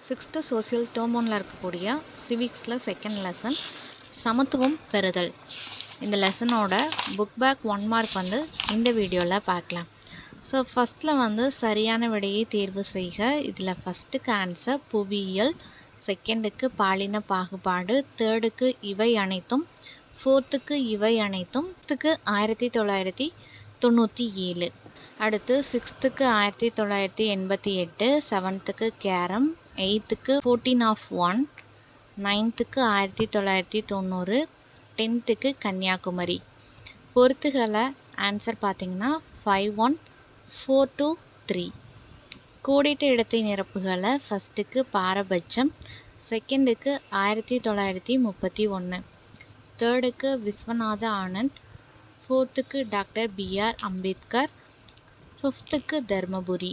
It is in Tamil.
6th சோசியல் டேர்ம் ஒன்ல இருக்கக்கூடிய சிவிக்ஸில் செகண்ட் லெசன் சமத்துவம் பெறுதல். இந்த லெசனோட புக் பேக் 1 மார்க் வந்து இந்த வீடியோவில் பார்க்கலாம். ஸோ ஃபஸ்ட்டில் வந்து சரியான விடையை தேர்வு செய்க. இதில் ஃபஸ்ட்டுக்கு ஆன்சர் புவியியல், செகண்டுக்கு பாலின பாகுபாடு, தேர்டுக்கு இவை அனைத்தும், ஃபோர்த்துக்கு இவை அனைத்தும், 1997. அடுத்து 6த்துக்கு 1988, 7த்துக்கு கேரம், 8த்துக்கு 14/1, 9த்துக்கு 1990, 10த்துக்கு கன்னியாகுமரி. பொறுத்துகள ஆன்சர் பார்த்திங்கன்னா 5, 1, 4, 2, 3. கோடிட்ட இடத்தை நிரப்புகள ஃபஸ்ட்டுக்கு பாரபட்சம், செகண்டுக்கு 1931, தேர்டுக்கு விஸ்வநாத ஆனந்த், ஃபோர்த்துக்கு டாக்டர் BR அம்பேத்கர், 5த்துக்கு தர்மபுரி.